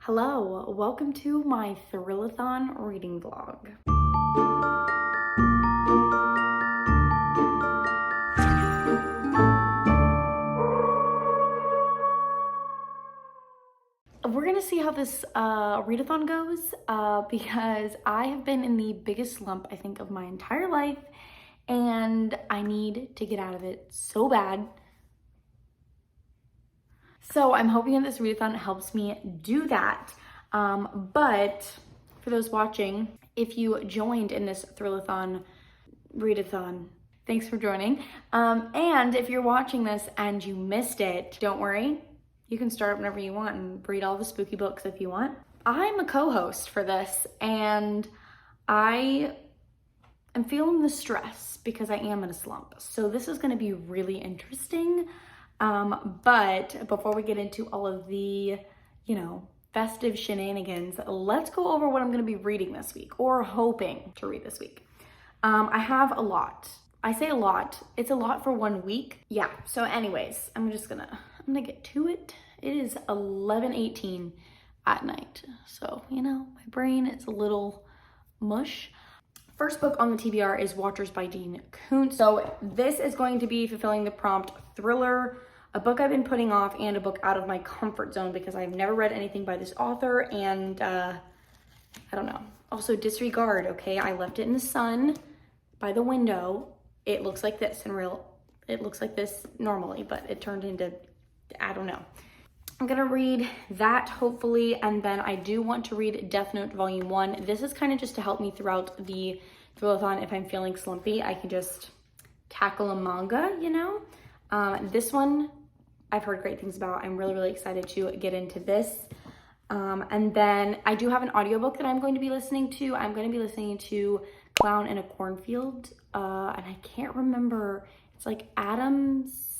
Hello, welcome to my Thrillathon reading vlog. We're gonna see how this readathon goes because I have been in the biggest slump, I think, of my entire life, and I need to get out of it so bad. So I'm hoping that this readathon helps me do that. But for those watching, if you joined in this Thrillathon readathon, thanks for joining. And if you're watching this and you missed it, don't worry. You can start whenever you want and read all the spooky books if you want. I'm a co-host for this, and I am feeling the stress because I am in a slump. So this is gonna be really interesting. But before we get into all of the, festive shenanigans, let's go over what I'm going to be reading this week, or hoping to read this week. I have a lot. I say a lot. It's a lot for 1 week. Yeah. So anyways, I'm gonna get to it. It is 11:18 at night. So, my brain is a little mush. First book on the TBR is Watchers by Koontz. So this is going to be fulfilling the prompt thriller, a book I've been putting off, and a book out of my comfort zone because I've never read anything by this author, and I don't know. Also, disregard, okay? I left it in the sun by the window. It looks like this it looks like this normally, but it turned into, I don't know. I'm gonna read that hopefully, and then I do want to read Death Note Volume 1. This is kind of just to help me throughout the Thrillathon. If I'm feeling slumpy, I can just tackle a manga, This one I've heard great things about. I'm really, really excited to get into this. And then I do have an audiobook that I'm going to be listening to. I'm going to be listening to Clown in a Cornfield, and I can't remember. It's like Adams.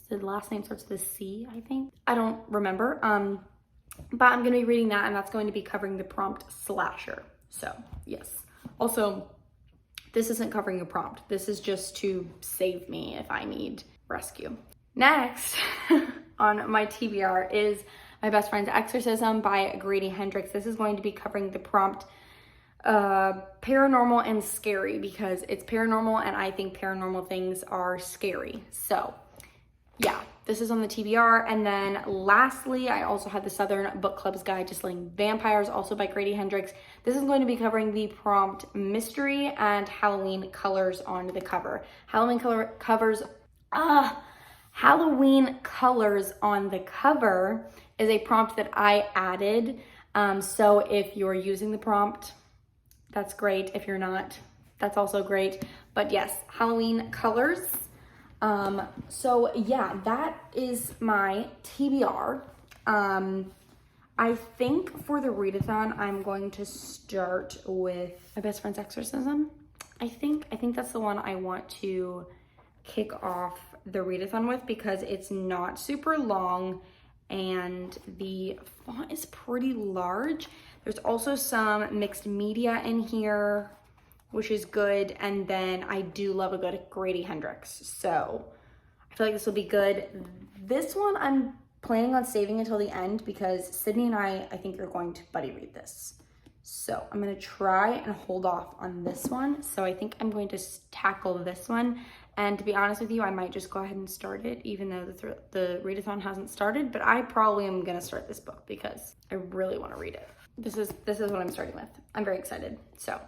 The last name starts with a C, I think. I don't remember. But I'm going to be reading that, and that's going to be covering the prompt slasher. So, yes. Also, this isn't covering a prompt. This is just to save me if I need rescue. Next on my TBR is My Best Friend's Exorcism by Grady Hendrix. This is going to be covering the prompt paranormal and scary because it's paranormal, and I think paranormal things are scary. So, yeah, this is on the TBR. And then lastly, I also had the Southern Book Club's Guide to Slaying Vampires, also by Grady Hendrix. This is going to be covering the prompt mystery and Halloween colors on the cover. Halloween colors on the cover is a prompt that I added. So if you're using the prompt, that's great. If you're not, that's also great. But yes, Halloween colors. So yeah, that is my TBR. I think for the readathon, I'm going to start with My Best Friend's Exorcism. I think that's the one I want to kick off the readathon with because it's not super long and the font is pretty large. There's also some mixed media in here, which is good. And then I do love a good Grady Hendrix. So I feel like this will be good. This one I'm planning on saving until the end because Sydney and I think are going to buddy read this. So I'm gonna try and hold off on this one. So I think I'm going to tackle this one. And to be honest with you, I might just go ahead and start it even though the readathon hasn't started, but I probably am gonna start this book because I really wanna read it. This is what I'm starting with. I'm very excited. So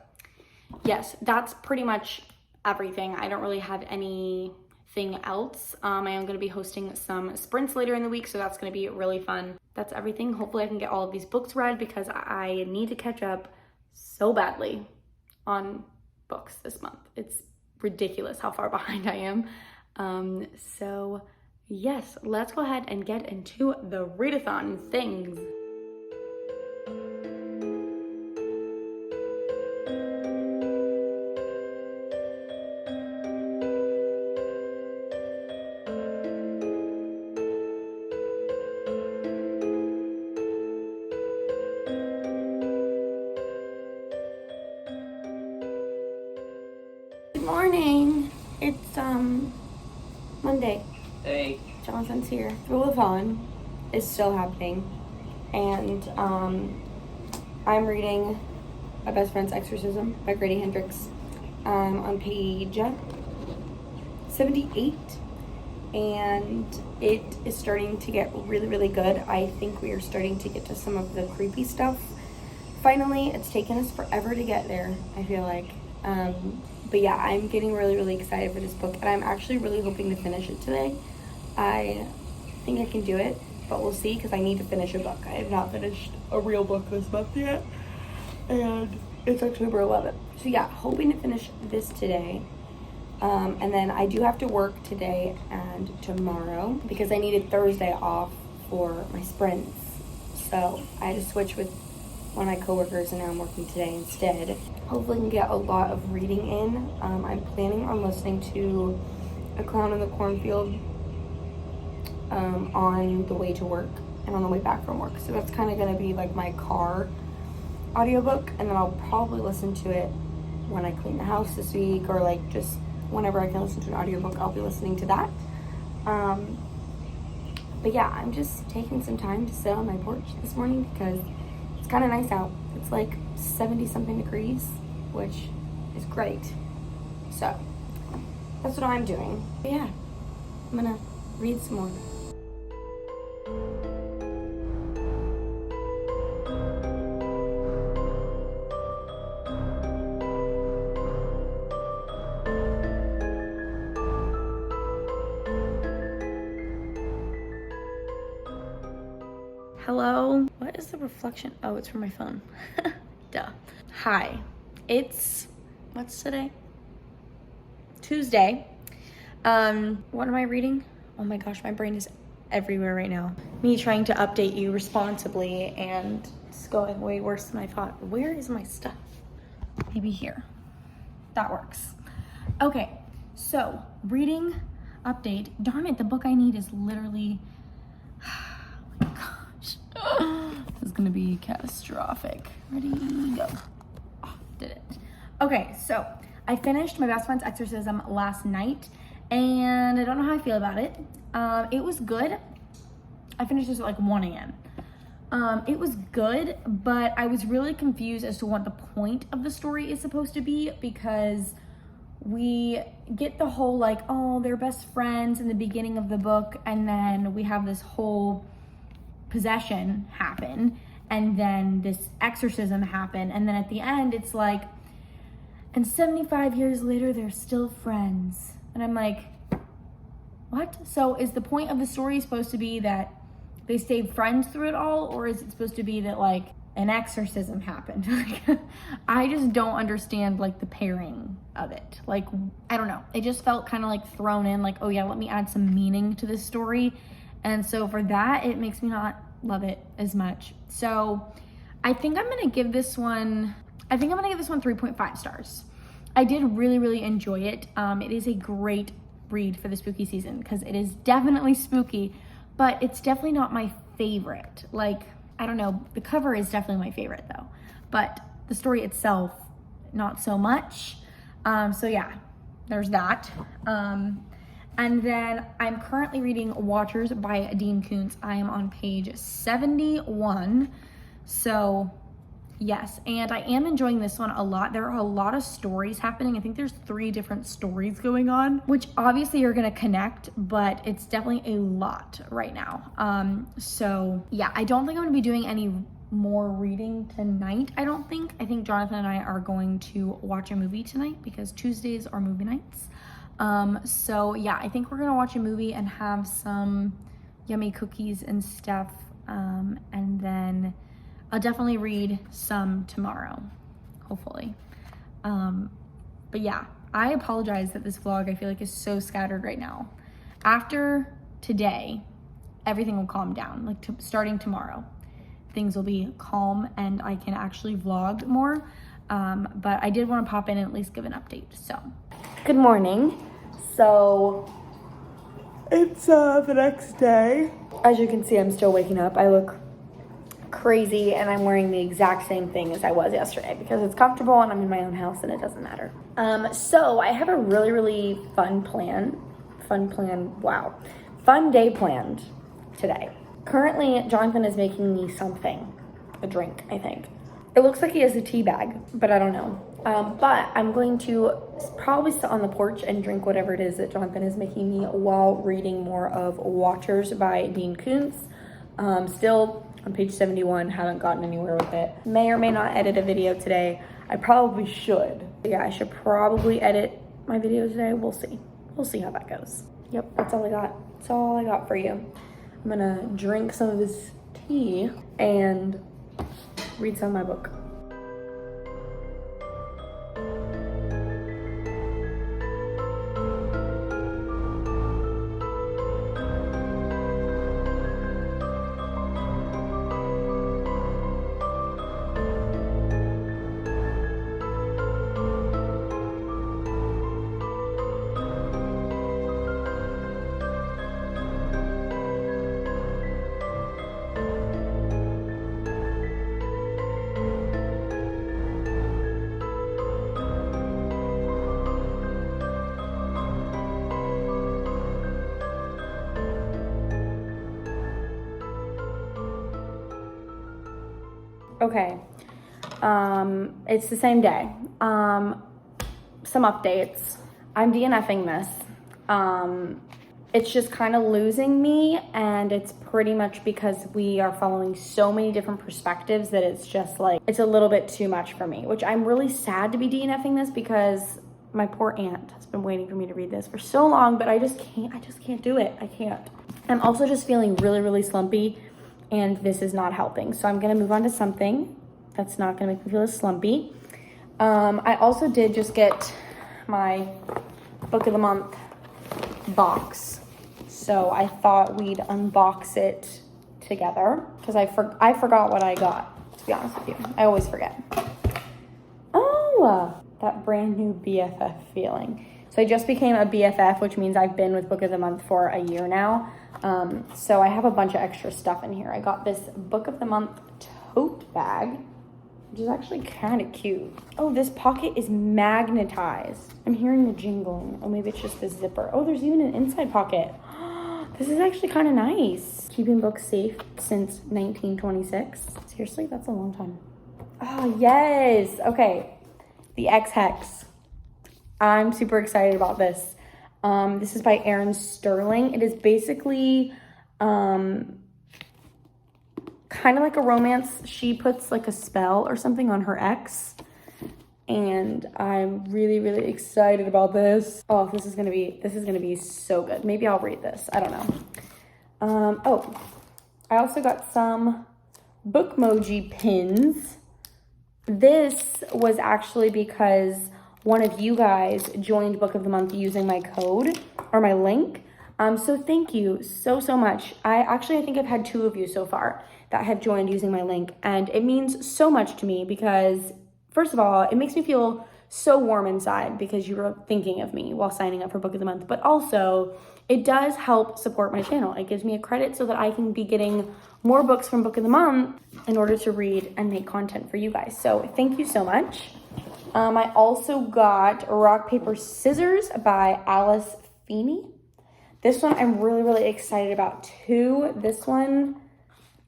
yes, that's pretty much everything. I don't really have anything else. I am going to be hosting some sprints later in the week, so that's going to be really fun. That's everything. Hopefully I can get all of these books read because I need to catch up so badly on books this month. It's ridiculous how far behind I am. So yes, let's go ahead and get into the readathon things. Good morning. It's Monday. Hey. Jonathan's here. Thrillathon is still happening. and I'm reading My Best Friend's Exorcism by Grady Hendrix on page 78, and it is starting to get really, really good. I think we are starting to get to some of the creepy stuff. Finally, it's taken us forever to get there, I feel like. But yeah, I'm getting really, really excited for this book, and I'm actually really hoping to finish it today. I think I can do it, but we'll see, because I need to finish a book. I have not finished a real book this month yet, and it's October 11th. So yeah, hoping to finish this today. And then I do have to work today and tomorrow because I needed Thursday off for my sprints. So I had to switch with one of my coworkers, and now I'm working today instead. Hopefully I can get a lot of reading in. I'm planning on listening to A Clown in the Cornfield on the way to work and on the way back from work. So that's kind of going to be like my car audiobook, and then I'll probably listen to it when I clean the house this week, or like just whenever I can listen to an audiobook, I'll be listening to that. But yeah, I'm just taking some time to sit on my porch this morning because it's kind of nice out. It's like 70 something degrees, which is great. So that's what I'm doing. But yeah, I'm gonna read some more. Hello? What is the reflection? Oh, it's from my phone. Duh. Hi. What's today? Tuesday. What am I reading? Oh my gosh, my brain is everywhere right now. Me trying to update you responsibly, and it's going way worse than I thought. Where is my stuff? Maybe here. That works. Okay, so reading update. Darn it, the book I need is literally... This is gonna be catastrophic. Ready, go. Oh, did it. Okay, so I finished My Best Friend's Exorcism last night, and I don't know how I feel about it. It was good. I finished this at like 1 a.m. It was good, but I was really confused as to what the point of the story is supposed to be, because we get the whole like, oh, they're best friends in the beginning of the book, and then we have this whole possession happen, and then this exorcism happen, and then at the end it's like, and 75 years later they're still friends, and I'm like, what? So is the point of the story supposed to be that they stayed friends through it all, or is it supposed to be that like an exorcism happened? I just don't understand like the pairing of it. Like, I don't know, it just felt kind of like thrown in, like, oh yeah, let me add some meaning to this story. And so for that, it makes me not love it as much. So I think I'm gonna give this one 3.5 stars. I did really, really enjoy it. It is a great read for the spooky season because it is definitely spooky, but it's definitely not my favorite. Like, I don't know, the cover is definitely my favorite though, but the story itself, not so much. So yeah, there's that. And then I'm currently reading Watchers by Dean Koontz. I am on page 71. So yes, and I am enjoying this one a lot. There are a lot of stories happening. I think there's 3 different stories going on, which obviously are gonna connect, but it's definitely a lot right now. So yeah, I don't think I'm gonna be doing any more reading tonight, I don't think. I think Jonathan and I are going to watch a movie tonight because Tuesdays are movie nights. So yeah, I think we're gonna watch a movie and have some yummy cookies and stuff. And then I'll definitely read some tomorrow, hopefully. But yeah, I apologize that this vlog I feel like is so scattered right now. After today, everything will calm down. Like starting tomorrow, things will be calm and I can actually vlog more. But I did want to pop in and at least give an update. So, good morning. So it's the next day. As you can see, I'm still waking up. I look crazy and I'm wearing the exact same thing as I was yesterday because it's comfortable and I'm in my own house and it doesn't matter. So I have a really, really fun day planned today. Currently, Jonathan is making me something, a drink, I think. It looks like he has a tea bag, but I don't know. But I'm going to probably sit on the porch and drink whatever it is that Jonathan is making me while reading more of Watchers by Dean Koontz. Still on page 71, haven't gotten anywhere with it. May or may not edit a video today. I probably should. Yeah, I should probably edit my video today. We'll see. We'll see how that goes. Yep, that's all I got. That's all I got for you. I'm gonna drink some of this tea and read some of my book. Okay, it's the same day. Some updates. I'm DNFing this. It's just kind of losing me, and it's pretty much because we are following so many different perspectives that it's just like, it's a little bit too much for me, which I'm really sad to be DNFing this because my poor aunt has been waiting for me to read this for so long, but I just can't do it. I can't. I'm also just feeling really, really slumpy, and this is not helping. So I'm gonna move on to something that's not gonna make me feel as slumpy. I also did just get my book of the month box. So I thought we'd unbox it together because I forgot what I got, to be honest with you. I always forget. Oh, that brand new BFF feeling. So I just became a BFF, which means I've been with book of the month for a year now. So I have a bunch of extra stuff in here. I got this book of the month tote bag, which is actually kind of cute. Oh, this pocket is magnetized. I'm hearing the jingling. Oh, maybe it's just the zipper. Oh, there's even an inside pocket. This is actually kind of nice. Keeping books safe since 1926. Seriously, that's a long time. Oh, yes. Okay, the X-Hex. I'm super excited about this. This is by Erin Sterling. It is basically kind of like a romance. She puts like a spell or something on her ex, and I'm really, really excited about this. Oh, this is gonna be so good. Maybe I'll read this. I don't know. Oh, I also got some Bookmoji pins. This was actually because one of you guys joined Book of the Month using my code or my link. So thank you so much. I think I've had 2 of you so far that have joined using my link, and it means so much to me because, first of all, it makes me feel so warm inside because you were thinking of me while signing up for Book of the Month, but also it does help support my channel. It gives me a credit so that I can be getting more books from Book of the Month in order to read and make content for you guys. So thank you so much. I also got Rock, Paper, Scissors by Alice Feeney. This one I'm really, really excited about too. This one,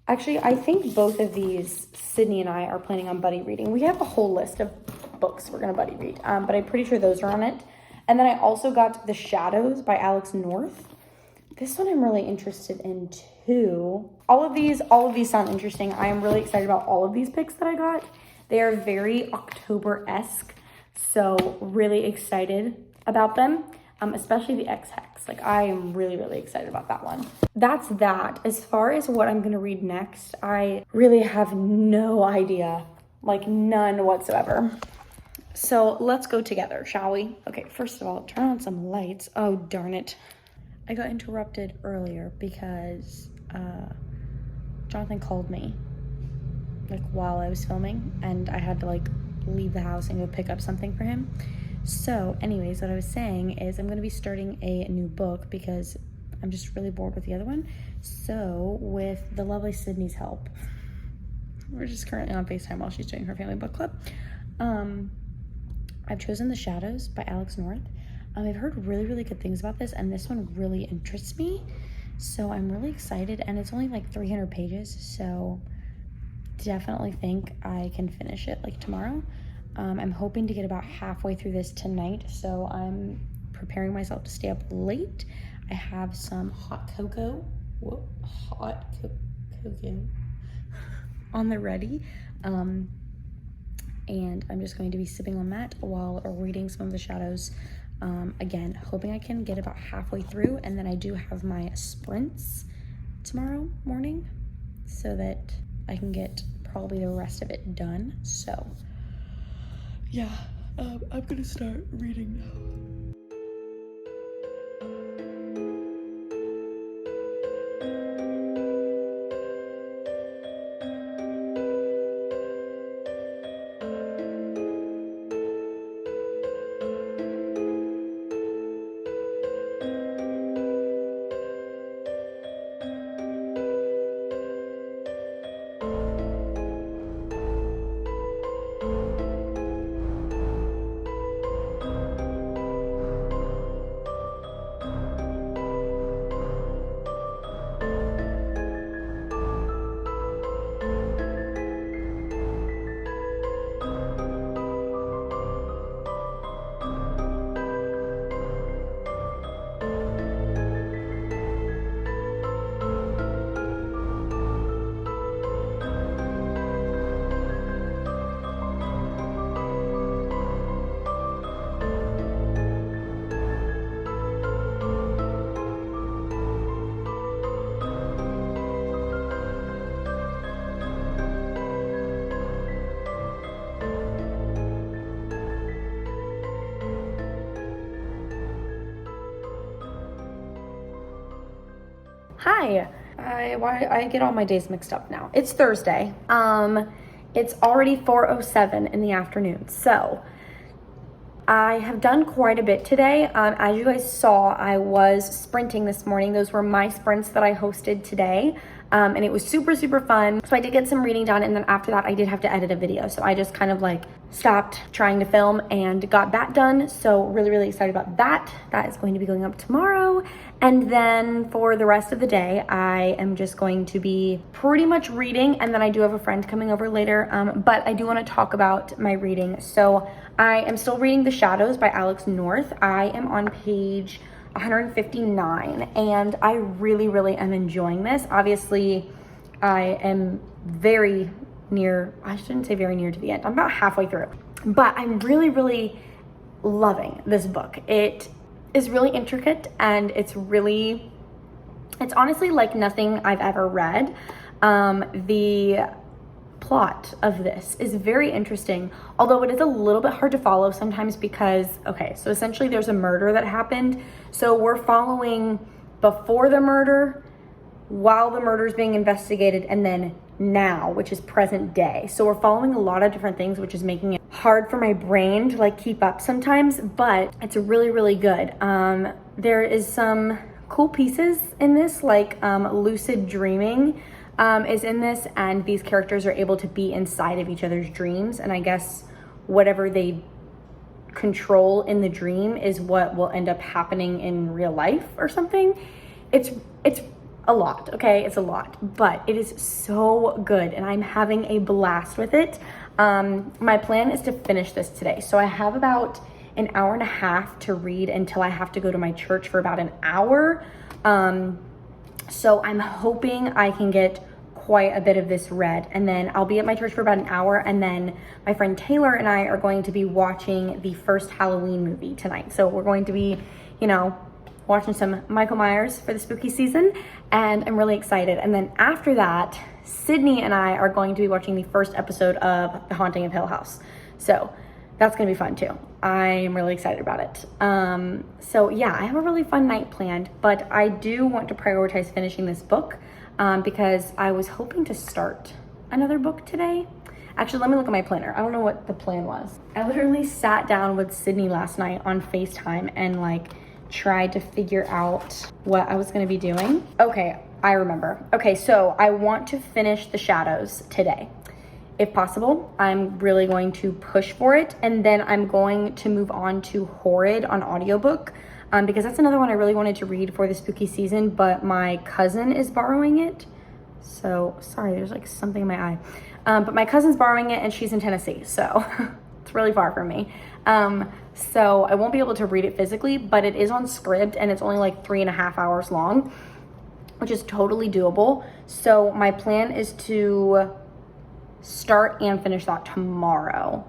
actually, I think both of these, Sydney and I are planning on buddy reading. We have a whole list of books we're gonna buddy read, but I'm pretty sure those are on it. And then I also got The Shadows by Alex North. This one I'm really interested in too. All of these sound interesting. I am really excited about all of these picks that I got. They are very October-esque, so really excited about them, especially the X-Hex. Like, I am really, really excited about that one. That's that. As far as what I'm going to read next, I really have no idea, like none whatsoever. So let's go together, shall we? Okay, first of all, turn on some lights. Oh, darn it. I got interrupted earlier because Jonathan called me like while I was filming, and I had to like leave the house and go pick up something for him. So anyways, what I was saying is I'm going to be starting a new book because I'm just really bored with the other one. So with the lovely Sydney's help, we're just currently on FaceTime while she's doing her family book club. I've chosen The Shadows by Alex North. I've heard really, really good things about this, and this one really interests me. So I'm really excited, and it's only like 300 pages, so definitely think I can finish it like tomorrow. I'm hoping to get about halfway through this tonight, so I'm preparing myself to stay up late. I have some hot cocoa on the ready, and I'm just going to be sipping on that while reading some of the shadows. Again, hoping I can get about halfway through, and then I do have my sprints tomorrow morning so that I can get probably the rest of it done. So yeah, I'm gonna start reading now. Hi, I get all my days mixed up now. It's Thursday. It's already 4:07 in the afternoon. So I have done quite a bit today. As you guys saw, I was sprinting this morning. Those were my sprints that I hosted today. And it was super, super fun. So I did get some reading done, and then after that I did have to edit a video. So I just kind of like stopped trying to film and got that done. So really, really excited about that. That is going to be going up tomorrow. And then for the rest of the day, I am just going to be pretty much reading, and then I do have a friend coming over later, but I do want to talk about my reading. So I am still reading The Shadows by Alex North. I am on page 159, and I really, really am enjoying this. Obviously, I am very near, I shouldn't say very near to the end. I'm about halfway through, but I'm really, really loving this book. It is really intricate, and it's honestly like nothing I've ever read. The plot of this is very interesting, although it is a little bit hard to follow sometimes because, okay, so essentially there's a murder that happened. So we're following before the murder, while the murder is being investigated, and then now, which is present day. So we're following a lot of different things, which is making it hard for my brain to like keep up sometimes, but it's really, really good. There is some cool pieces in this, like lucid dreaming is in this, and these characters are able to be inside of each other's dreams, and I guess whatever they control in the dream is what will end up happening in real life or something. It's a lot, okay? It's a lot, but it is so good, and I'm having a blast with it. My plan is to finish this today. So I have about an hour and a half to read until I have to go to my church for about an hour. So I'm hoping I can get quite a bit of this read, and then I'll be at my church for about an hour, and then my friend Taylor and I are going to be watching the first Halloween movie tonight. So we're going to be, you know, watching some Michael Myers for the spooky season, and I'm really excited. And then after that, Sydney and I are going to be watching the first episode of The Haunting of Hill House. So that's gonna be fun too. I'm really excited about it. So yeah, I have a really fun night planned, but I do want to prioritize finishing this book because I was hoping to start another book today. Actually, let me look at my planner. I don't know what the plan was. I literally sat down with Sydney last night on FaceTime and like tried to figure out what I was gonna be doing. Okay, I remember. Okay, so I want to finish The Shadows today. If possible, I'm really going to push for it, and then I'm going to move on to Horrid on audiobook. because that's another one I really wanted to read for the spooky season, but my cousin is borrowing it. So, sorry, there's like something in my eye. But my cousin's borrowing it and she's in Tennessee, so it's really far from me. So I won't be able to read it physically, but it is on Scribd and it's only like 3.5 hours long, which is totally doable. So my plan is to start and finish that tomorrow.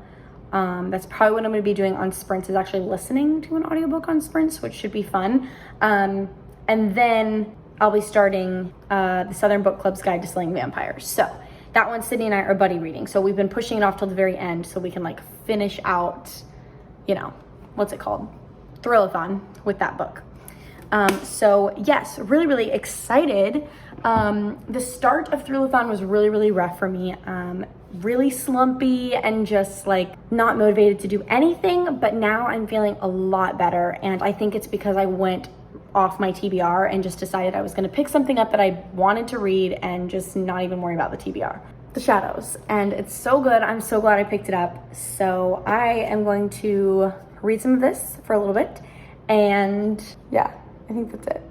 That's probably what I'm going to be doing on sprints, is actually listening to an audiobook on sprints, which should be fun. And then I'll be starting the Southern Book Club's Guide to Slaying Vampires. So that one, Sydney and I are buddy reading. So we've been pushing it off till the very end so we can like finish out, you know, what's it called? Thrillathon with that book. So yes, really, really excited. The start of Thrillathon was really, really rough for me. Really slumpy and just like not motivated to do anything, but now I'm feeling a lot better. And I think it's because I went off my TBR and just decided I was going to pick something up that I wanted to read and just not even worry about the TBR. The Shadows. And it's so good. I'm so glad I picked it up. So I am going to read some of this for a little bit. And yeah, I think that's it.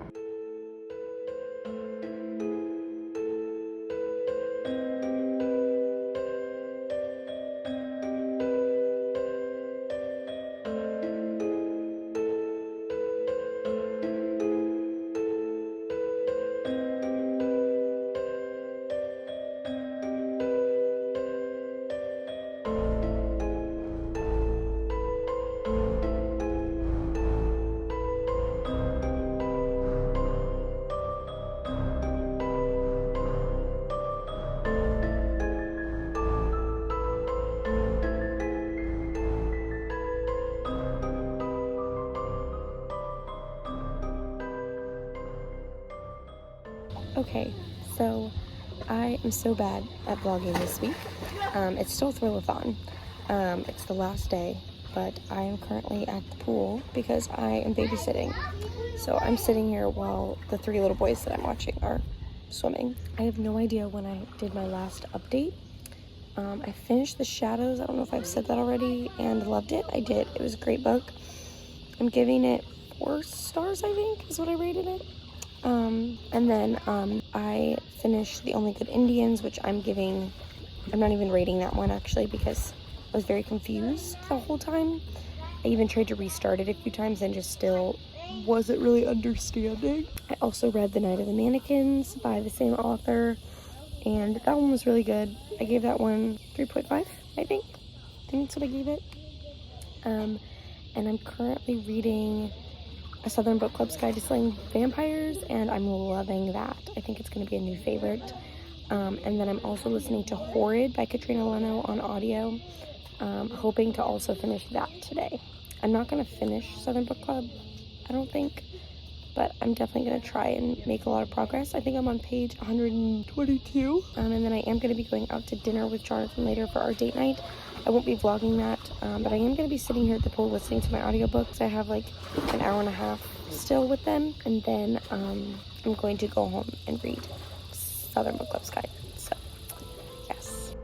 Okay, so I am so bad at vlogging this week. It's still Thrillathon. It's the last day, but I am currently at the pool because I am babysitting. So I'm sitting here while the 3 little boys that I'm watching are swimming. I have no idea when I did my last update. I finished The Shadows, I don't know if I've said that already, and loved it. I did. It was a great book. I'm giving it 4 stars, I think, is what I rated it. And then I finished The Only Good Indians, which I'm not even rating that one actually because I was very confused the whole time. I even tried to restart it a few times and just still wasn't really understanding. I also read The Night of the Mannequins by the same author, and that one was really good. I gave that one 3.5, I think. I think that's what I gave it. And I'm currently reading A Southern Book Club's Guide to Slaying Vampires, and I'm loving that. I think it's going to be a new favorite. And then I'm also listening to Horrid by Katrina Leno on audio, hoping to also finish that today. I'm not going to finish Southern Book Club, I don't think, but I'm definitely going to try and make a lot of progress. I think I'm on page 122, and then I am going to be going out to dinner with Jonathan later for our date night. I won't be vlogging that, but I am going to be sitting here at the pool listening to my audiobooks. I have like an hour and a half still with them, and then I'm going to go home and read Southern Book Club's Guide. So, yes.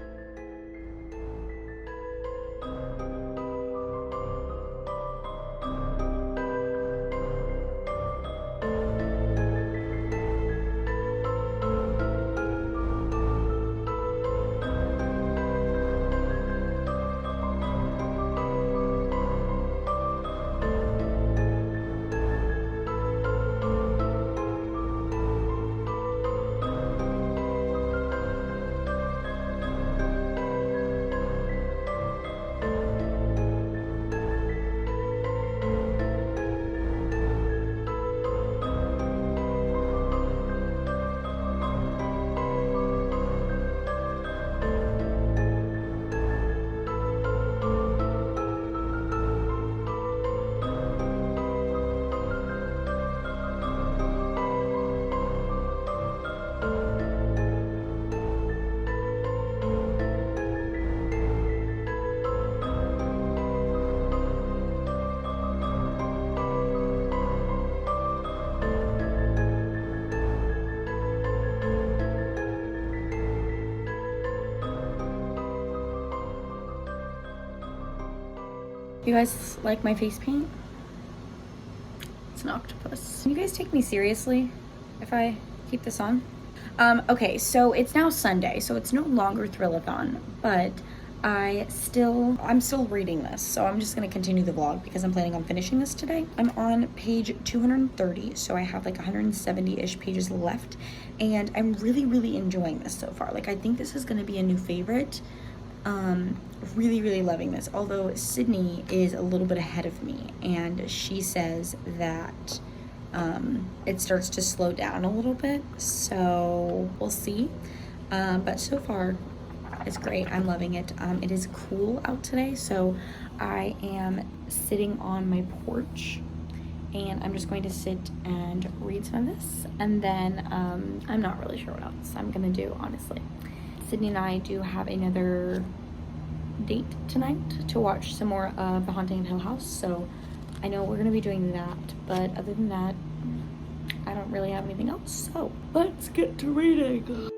You guys like my face paint? It's an octopus. Can you guys take me seriously if I keep this on? Okay, so it's now Sunday, so it's no longer Thrillathon, but I'm still reading this, so I'm just gonna continue the vlog because I'm planning on finishing this today. I'm on page 230, so I have like 170-ish pages left, and I'm really, really enjoying this so far. Like, I think this is gonna be a new favorite. Really, really loving this, although Sydney is a little bit ahead of me, and she says that it starts to slow down a little bit, so we'll see. But so far, it's great. I'm loving it. It is cool out today, so I am sitting on my porch, and I'm just going to sit and read some of this, and then I'm not really sure what else I'm gonna do, honestly. Sydney and I do have another date tonight to watch some more of The Haunting of Hill House, so I know we're gonna be doing that, but other than that, I don't really have anything else, so let's get to reading.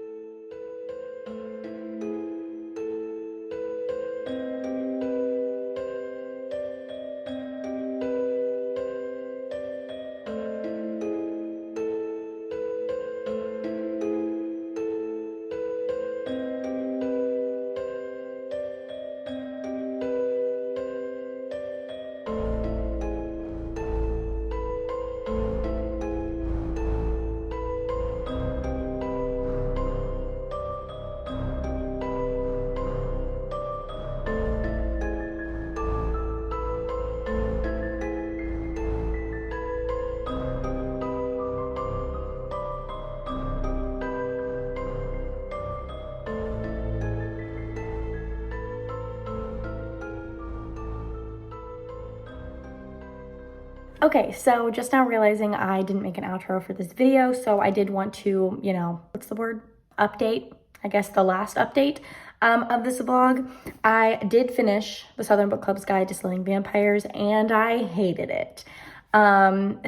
Okay, so just now realizing I didn't make an outro for this video, so I did want to, you know, what's the word? Update, I guess the last update of this vlog. I did finish the Southern Book Club's Guide to Slaying Vampires, and I hated it.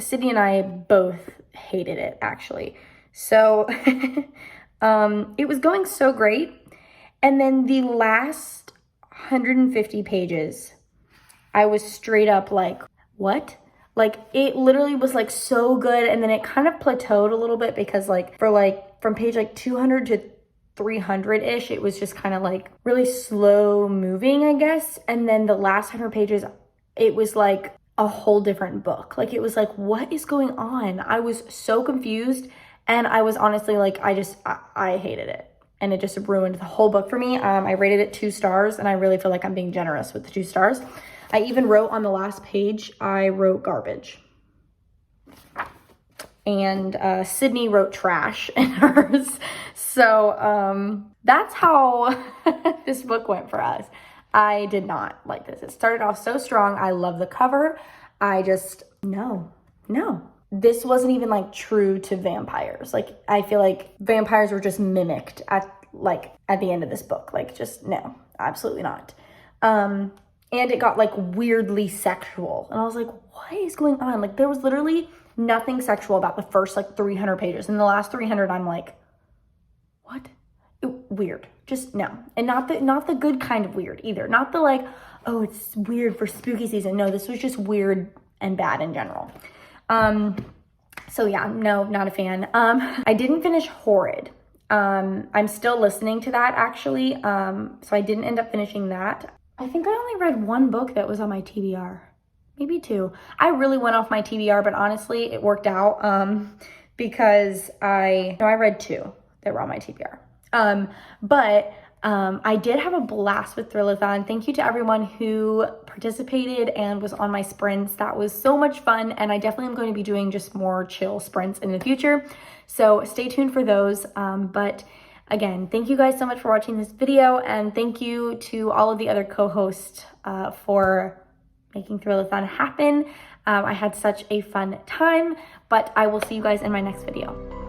Sydney and I both hated it, actually. So it was going so great, and then the last 150 pages, I was straight up like, what? Like, it literally was like so good, and then it kind of plateaued a little bit because from page 200 to 300-ish, it was just kind of like really slow moving, I guess. And then the last 100 pages, it was like a whole different book. Like, it was like, what is going on? I was so confused, and I was honestly like, I hated it. And it just ruined the whole book for me. I rated it 2 stars, and I really feel like I'm being generous with the 2 stars. I even wrote on the last page, I wrote garbage. And Sydney wrote trash in hers. So that's how this book went for us. I did not like this. It started off so strong. I love the cover. No. This wasn't even like true to vampires. Like, I feel like vampires were just mimicked at the end of this book. Like, just no, absolutely not. And it got like weirdly sexual. And I was like, what is going on? Like, there was literally nothing sexual about the first 300 pages. And the last 300, I'm like, what? Weird. Just no. And not the good kind of weird either. Not the like, oh, it's weird for spooky season. No, this was just weird and bad in general. So yeah, no, not a fan. I didn't finish Horrid. I'm still listening to that, actually. So I didn't end up finishing that. I think I only read 1 book that was on my TBR, maybe 2. I really went off my TBR, but honestly, it worked out because I read 2 that were on my TBR. But I did have a blast with Thrillathon. Thank you to everyone who participated and was on my sprints. That was so much fun, and I definitely am going to be doing just more chill sprints in the future. So stay tuned for those. But again, thank you guys so much for watching this video, and thank you to all of the other co-hosts for making Thrillathon happen. I had such a fun time, but I will see you guys in my next video.